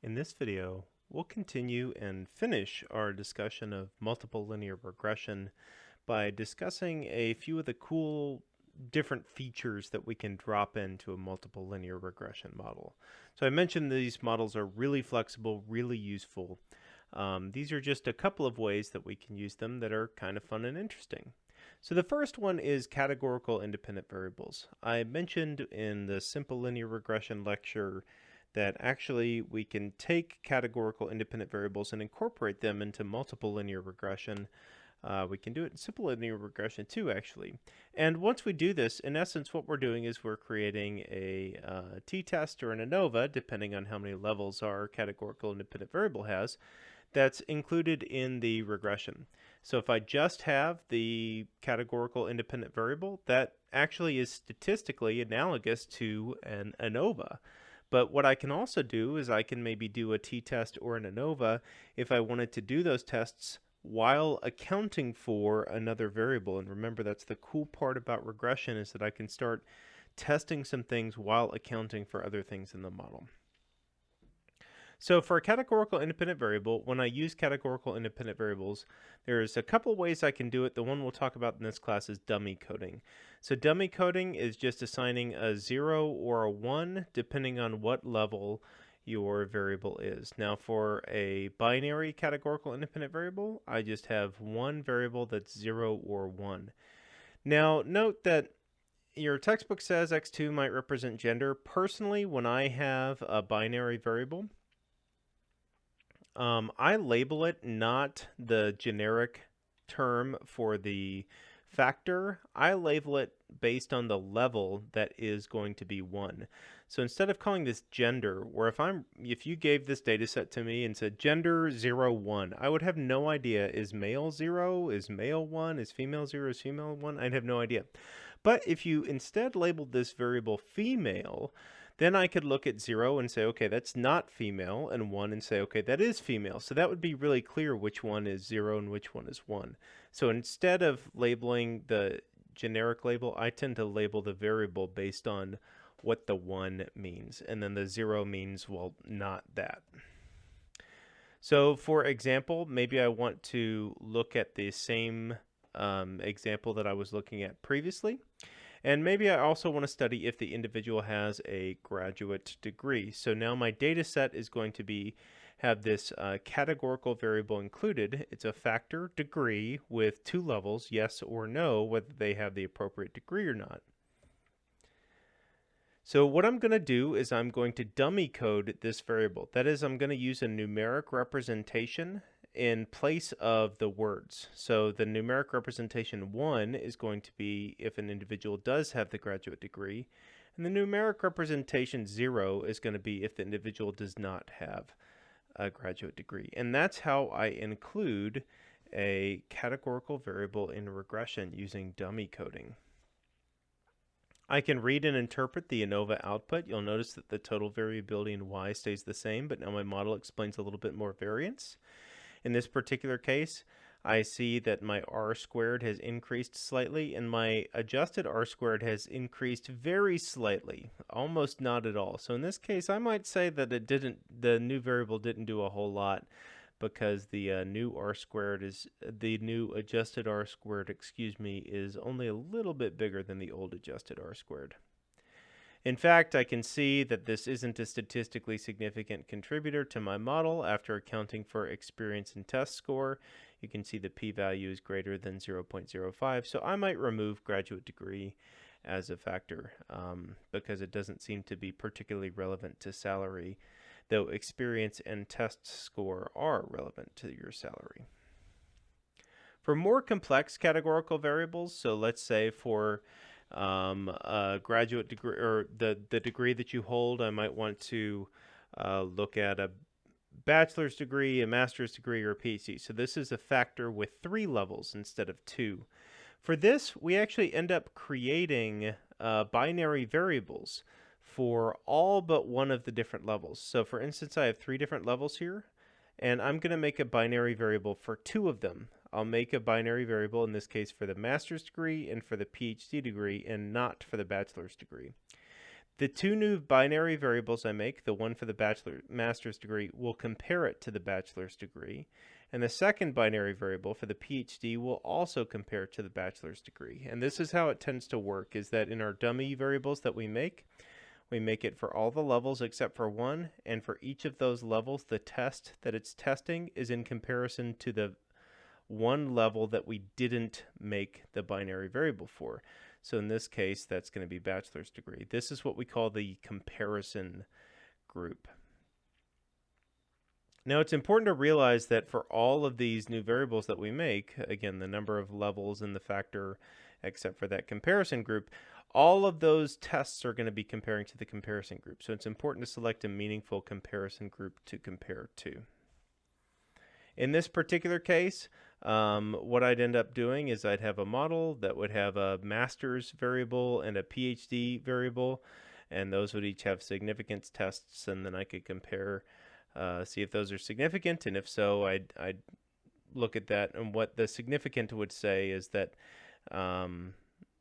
In this video, we'll continue and finish our discussion of multiple linear regression by discussing a few of the cool different features that we can drop into a multiple linear regression model. So I mentioned these models are really flexible, really useful. These are just a couple of ways that we can use them that are kind of fun and interesting. So the first one is categorical independent variables. I mentioned in the simple linear regression lecture that actually we can take categorical independent variables and incorporate them into multiple linear regression. We can do it in simple linear regression too, actually. And once we do this, in essence, what we're doing is we're creating a t-test or an ANOVA, depending on how many levels our categorical independent variable has, that's included in the regression. So if I just have the categorical independent variable, that actually is statistically analogous to an ANOVA. But what I can also do is I can maybe do a t-test or an ANOVA if I wanted to do those tests while accounting for another variable. And remember, that's the cool part about regression, is that I can start testing some things while accounting for other things in the model. So for a categorical independent variable, when I use categorical independent variables, there's a couple ways I can do it. The one we'll talk about in this class is dummy coding. So dummy coding is just assigning a 0 or a 1 depending on what level your variable is. Now for a binary categorical independent variable, I just have one variable that's 0 or 1. Now note that your textbook says x2 might represent gender. Personally, when I have a binary variable, I label it not the generic term for the factor. I label it based on the level that is going to be 1. So instead of calling this gender, where if you gave this data set to me and said gender 0, 1, I would have no idea, is male 0, is male 1, is female 0, is female 1? I'd have no idea. But if you instead labeled this variable female, then I could look at 0 and say, okay, that's not female, and 1 and say, okay, that is female. So that would be really clear which one is 0 and which one is 1. So instead of labeling the generic label, I tend to label the variable based on what the 1 means. And then the 0 means, well, not that. So for example, maybe I want to look at the same example that I was looking at previously. And maybe I also want to study if the individual has a graduate degree. So now my data set is going to have this categorical variable included. It's a factor degree with 2 levels, yes or no, whether they have the appropriate degree or not. So what I'm going to do is I'm going to dummy code this variable. That is, I'm going to use a numeric representation in place of the words. So the numeric representation 1 is going to be if an individual does have the graduate degree, and the numeric representation 0 is going to be if the individual does not have a graduate degree. And that's how I include a categorical variable in regression using dummy coding. I can read and interpret the ANOVA output. You'll notice that the total variability in y stays the same, but now my model explains a little bit more variance. In this particular case, I see that my r squared has increased slightly, and my adjusted r squared has increased very slightly, almost not at all. So in this case, I might say that the new variable didn't do a whole lot, because the new adjusted r squared, is only a little bit bigger than the old adjusted r squared. In fact, I can see that this isn't a statistically significant contributor to my model after accounting for experience and test score. You can see the p-value is greater than 0.05, so I might remove graduate degree as a factor because it doesn't seem to be particularly relevant to salary, though experience and test score are relevant to your salary. For more complex categorical variables, so let's say for a graduate degree, or the degree that you hold, I might want to look at a bachelor's degree, a master's degree, or a PhD. So this is a factor with 3 levels instead of 2. For this, we actually end up creating binary variables for all but one of the different levels. So for instance, I have 3 different levels here, and I'm going to make a binary variable for 2 of them. I'll make a binary variable, in this case for the master's degree and for the PhD degree, and not for the bachelor's degree. The two new binary variables I make, the one for the master's degree, will compare it to the bachelor's degree. And the second binary variable for the PhD will also compare it to the bachelor's degree. And this is how it tends to work, is that in our dummy variables that we make it for all the levels except for one, and for each of those levels, the test that it's testing is in comparison to the one level that we didn't make the binary variable for. So in this case, that's going to be bachelor's degree. This is what we call the comparison group. Now it's important to realize that for all of these new variables that we make, again, the number of levels and the factor, except for that comparison group, all of those tests are going to be comparing to the comparison group. So it's important to select a meaningful comparison group to compare to. In this particular case, what I'd end up doing is I'd have a model that would have a master's variable and a PhD variable, and those would each have significance tests, and then I could compare, see if those are significant, and if so, I'd look at that, and what the significant would say is that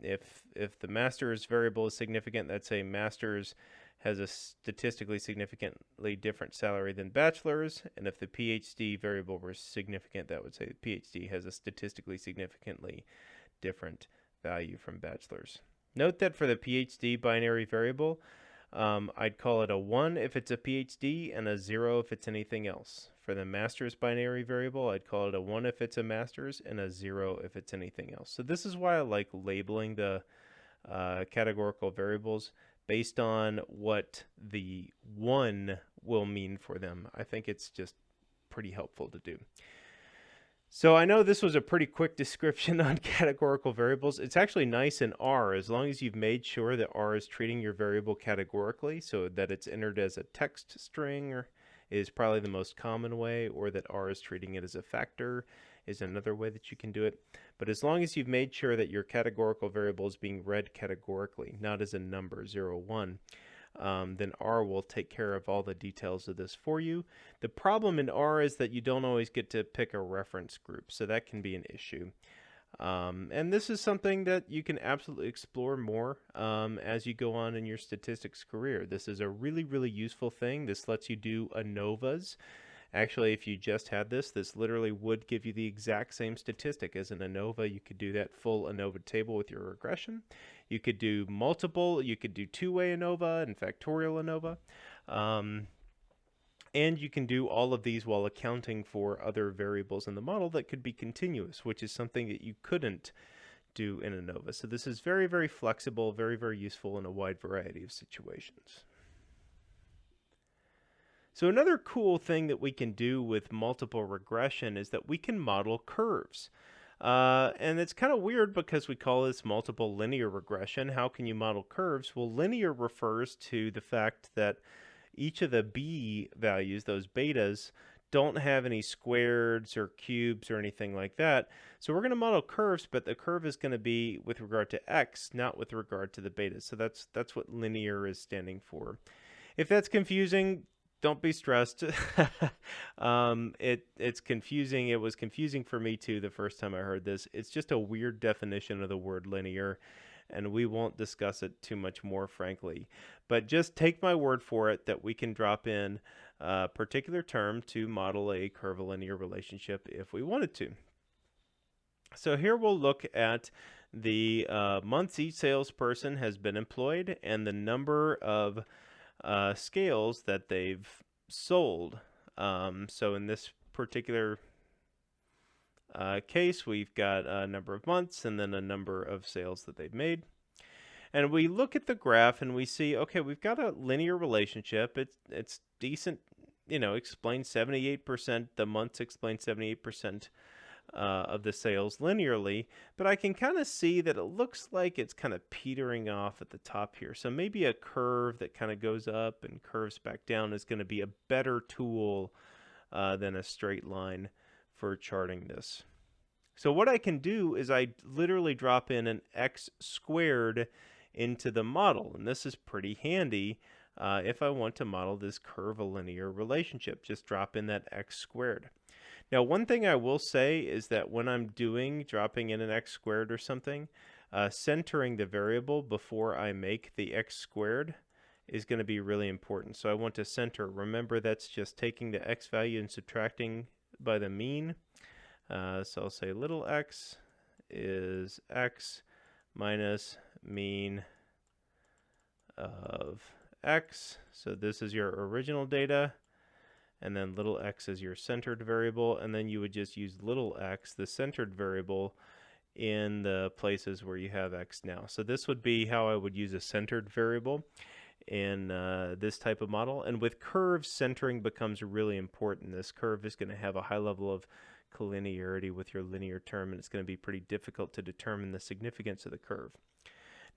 if the master's variable is significant, that'd say master's has a statistically significantly different salary than bachelor's, and if the PhD variable were significant, that would say the PhD has a statistically significantly different value from bachelor's. Note that for the PhD binary variable, I'd call it a 1 if it's a PhD and a 0 if it's anything else. For the master's binary variable, I'd call it a 1 if it's a master's and a 0 if it's anything else. So this is why I like labeling the categorical variables based on what the 1 will mean for them. I think it's just pretty helpful to do. So I know this was a pretty quick description on categorical variables. It's actually nice in R, as long as you've made sure that R is treating your variable categorically, so that it's entered as a text string is probably the most common way, or that R is treating it as a factor is another way that you can do it. But as long as you've made sure that your categorical variable is being read categorically, not as a number, 0, 1, then R will take care of all the details of this for you. The problem in R is that you don't always get to pick a reference group, so that can be an issue. And this is something that you can absolutely explore more as you go on in your statistics career. This is a really, really useful thing. This lets you do ANOVAs. Actually, if you just had this literally would give you the exact same statistic as an ANOVA. You could do that full ANOVA table with your regression. You could do multiple, you could do two-way ANOVA and factorial ANOVA. And you can do all of these while accounting for other variables in the model that could be continuous, which is something that you couldn't do in ANOVA. So this is very, very flexible, very, very useful in a wide variety of situations. So another cool thing that we can do with multiple regression is that we can model curves. And it's kind of weird because we call this multiple linear regression. How can you model curves? Well, linear refers to the fact that each of the b values, those betas, don't have any squareds or cubes or anything like that. So we're going to model curves, but the curve is going to be with regard to x, not with regard to the betas. So that's what linear is standing for. If that's confusing, don't be stressed. It's confusing. It was confusing for me too the first time I heard this. It's just a weird definition of the word linear, and we won't discuss it too much more, frankly. But just take my word for it that we can drop in a particular term to model a curvilinear relationship if we wanted to. So here we'll look at the months each salesperson has been employed and the number of scales that they've sold. So in this particular case, we've got a number of months and then a number of sales that they've made. And we look at the graph and we see, okay, we've got a linear relationship. It's decent, explains 78%. The months explain 78% of the sales linearly, but I can kind of see that it looks like it's kind of petering off at the top here. So maybe a curve that kind of goes up and curves back down is going to be a better tool than a straight line for charting this. So what I can do is I literally drop in an x squared into the model, and this is pretty handy if I want to model this curvilinear relationship. Just drop in that x squared. Now, one thing I will say is that when I'm dropping in an x squared or something, centering the variable before I make the x squared is going to be really important. So I want to center. Remember, that's just taking the x value and subtracting by the mean. So I'll say little x is x minus mean of x. So this is your original data, and then little x is your centered variable, and then you would just use little x, the centered variable, in the places where you have x now. So this would be how I would use a centered variable in this type of model. And with curves, centering becomes really important. This curve is going to have a high level of collinearity with your linear term, and it's going to be pretty difficult to determine the significance of the curve.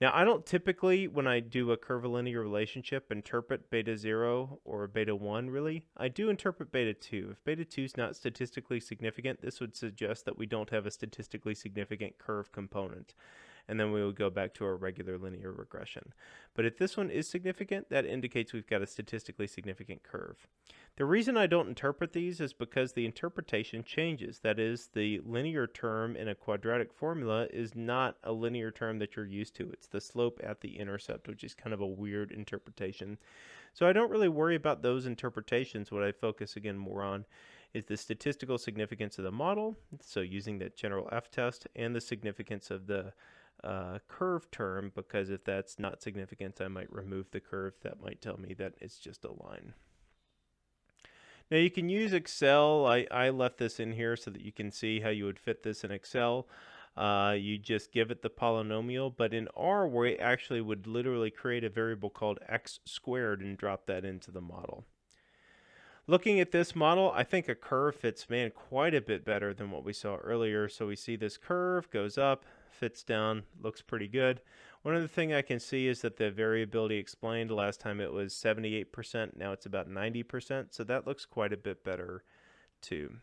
Now, I don't typically, when I do a curvilinear relationship, interpret beta 0 or beta 1, really. I do interpret beta 2. If beta 2 is not statistically significant, this would suggest that we don't have a statistically significant curve component. And then we would go back to our regular linear regression. But if this one is significant, that indicates we've got a statistically significant curve. The reason I don't interpret these is because the interpretation changes. That is, the linear term in a quadratic formula is not a linear term that you're used to. It's the slope at the intercept, which is kind of a weird interpretation. So I don't really worry about those interpretations. What I focus again more on is the statistical significance of the model, so using that general f-test, and the significance of the curve term, because if that's not significant, I might remove the curve. That might tell me that it's just a line. Now you can use Excel. I left this in here so that you can see how you would fit this in Excel. You just give it the polynomial, but in R we actually would literally create a variable called x squared and drop that into the model. Looking at this model, I think a curve fits, quite a bit better than what we saw earlier. So we see this curve goes up, fits down, looks pretty good. One other thing I can see is that the variability explained, last time it was 78%, now it's about 90%, so that looks quite a bit better too.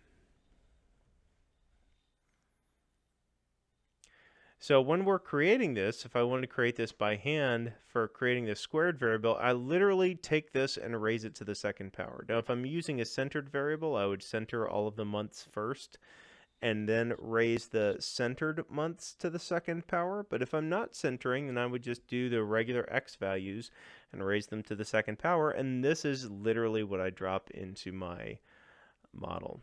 So when we're creating this, if I want to create this by hand for creating this squared variable, I literally take this and raise it to the second power. Now if I'm using a centered variable, I would center all of the months first and then raise the centered months to the second power. But if I'm not centering, then I would just do the regular x values and raise them to the second power. And this is literally what I drop into my model.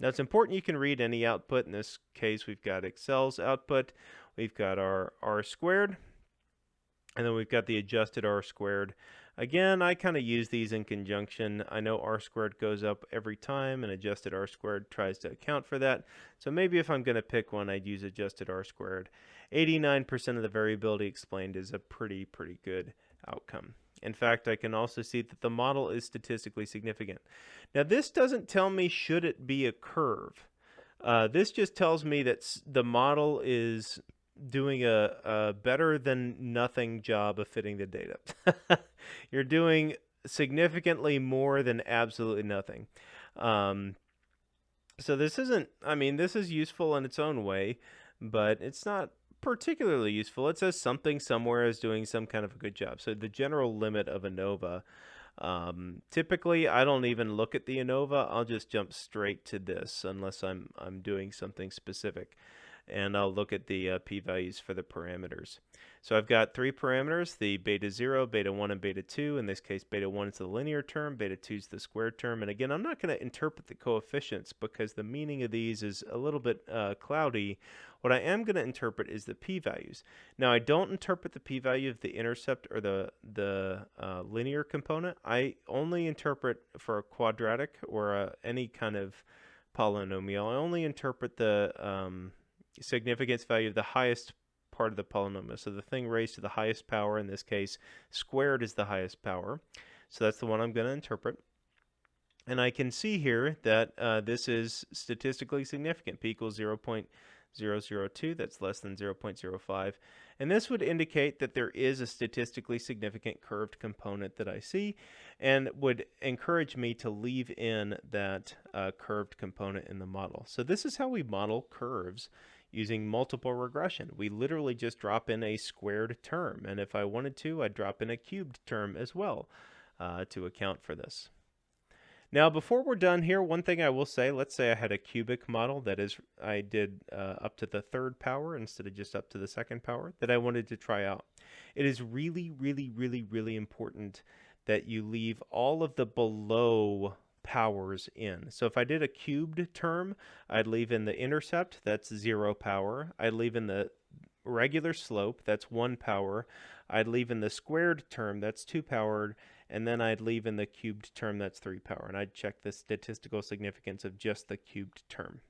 Now it's important you can read any output. In this case, we've got Excel's output. We've got our r squared, and then we've got the adjusted r squared. Again, I kind of use these in conjunction. I know r squared goes up every time, and adjusted r squared tries to account for that. So maybe if I'm going to pick one, I'd use adjusted r squared. 89% of the variability explained is a pretty good outcome. In fact, I can also see that the model is statistically significant. Now, this doesn't tell me should it be a curve. This just tells me that the model is doing a better than nothing job of fitting the data. You're doing significantly more than absolutely nothing. So this isn't, this is useful in its own way, but it's not particularly useful. It says something somewhere is doing some kind of a good job. So the general limit of ANOVA, typically I don't even look at the ANOVA. I'll just jump straight to this unless I'm doing something specific. And I'll look at the p-values for the parameters. So I've got three parameters, the beta 0, beta 1, and beta 2. In this case, beta 1 is the linear term, beta 2 is the squared term. And again, I'm not going to interpret the coefficients because the meaning of these is a little bit cloudy. What I am going to interpret is the p-values. Now, I don't interpret the p-value of the intercept or the linear component. I only interpret for a quadratic or any kind of polynomial. I only interpret the significance value of the highest part of the polynomial. So the thing raised to the highest power, in this case, squared is the highest power. So that's the one I'm going to interpret. And I can see here that this is statistically significant. P equals 0.002. That's less than 0.05. And this would indicate that there is a statistically significant curved component that I see, and would encourage me to leave in that curved component in the model. So this is how we model curves using multiple regression. We literally just drop in a squared term, and if I wanted to, I'd drop in a cubed term as well to account for this. Now, before we're done here, one thing I will say, let's say I had a cubic model, that is, I did up to the third power instead of just up to the second power, that I wanted to try out. It is really important that you leave all of the below powers in. So if I did a cubed term, I'd leave in the intercept, that's 0 power. I'd leave in the regular slope, that's 1 power. I'd leave in the squared term, that's 2 powered. And then I'd leave in the cubed term, that's 3 power. And I'd check the statistical significance of just the cubed term.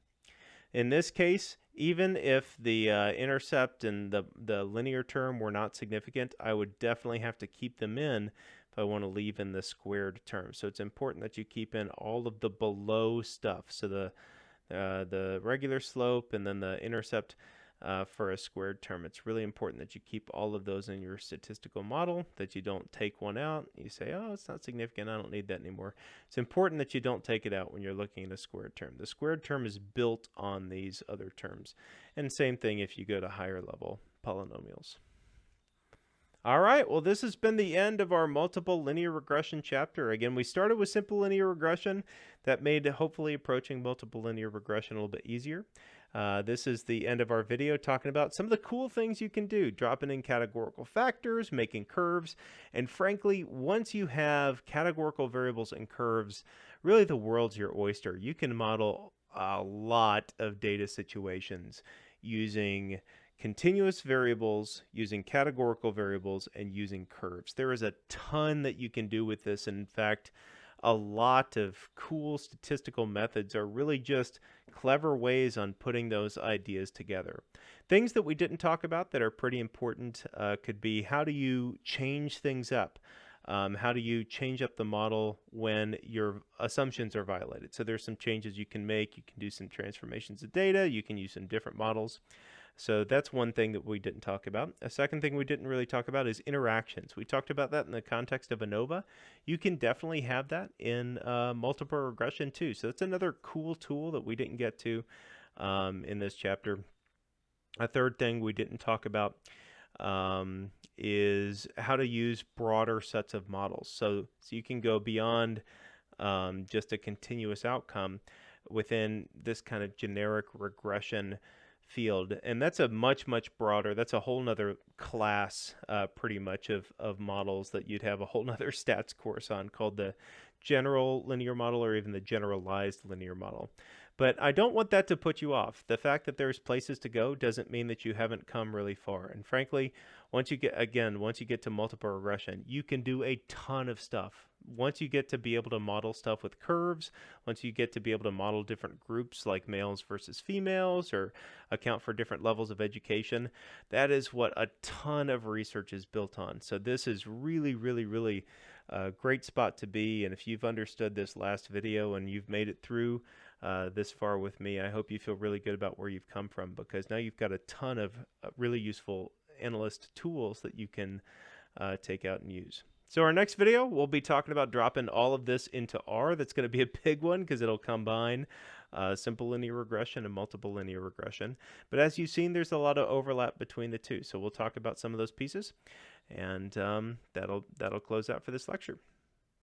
In this case, even if the intercept and the linear term were not significant, I would definitely have to keep them in if I want to leave in the squared term. So it's important that you keep in all of the below stuff. So the regular slope and then the intercept for a squared term. It's really important that you keep all of those in your statistical model, that you don't take one out. You say, oh, it's not significant, I don't need that anymore. It's important that you don't take it out when you're looking at a squared term. The squared term is built on these other terms. And same thing if you go to higher level polynomials. All right, well, this has been the end of our multiple linear regression chapter. Again, we started with simple linear regression. That made hopefully approaching multiple linear regression a little bit easier. This is the end of our video talking about some of the cool things you can do, dropping in categorical factors, making curves, and frankly, once you have categorical variables and curves, really the world's your oyster. You can model a lot of data situations using continuous variables, using categorical variables, and using curves. There is a ton that you can do with this. And in fact, a lot of cool statistical methods are really just clever ways on putting those ideas together. Things that we didn't talk about that are pretty important could be, how do you change things up? How do you change up the model when your assumptions are violated? So there's some changes you can make. You can do some transformations of data. You can use some different models. So that's one thing that we didn't talk about. A second thing we didn't really talk about is interactions. We talked about that in the context of ANOVA. You can definitely have that in multiple regression too. So that's another cool tool that we didn't get to in this chapter. A third thing we didn't talk about is how to use broader sets of models. So you can go beyond just a continuous outcome within this kind of generic regression field, and that's a much broader, that's a whole nother class pretty much of models that you'd have a whole nother stats course on, called the general linear model or even the generalized linear model. But I don't want that to put you off. The fact that there's places to go doesn't mean that you haven't come really far. And frankly, once you get to multiple regression, you can do a ton of stuff. Once you get to be able to model stuff with curves, once you get to be able to model different groups like males versus females, or account for different levels of education, that is what a ton of research is built on. So this is really a great spot to be. And if you've understood this last video and you've made it through this far with me, I hope you feel really good about where you've come from, because now you've got a ton of really useful analyst tools that you can take out and use. So our next video, we'll be talking about dropping all of this into R. That's going to be a big one because it'll combine simple linear regression and multiple linear regression. But as you've seen, there's a lot of overlap between the two. So we'll talk about some of those pieces, and that'll close out for this lecture.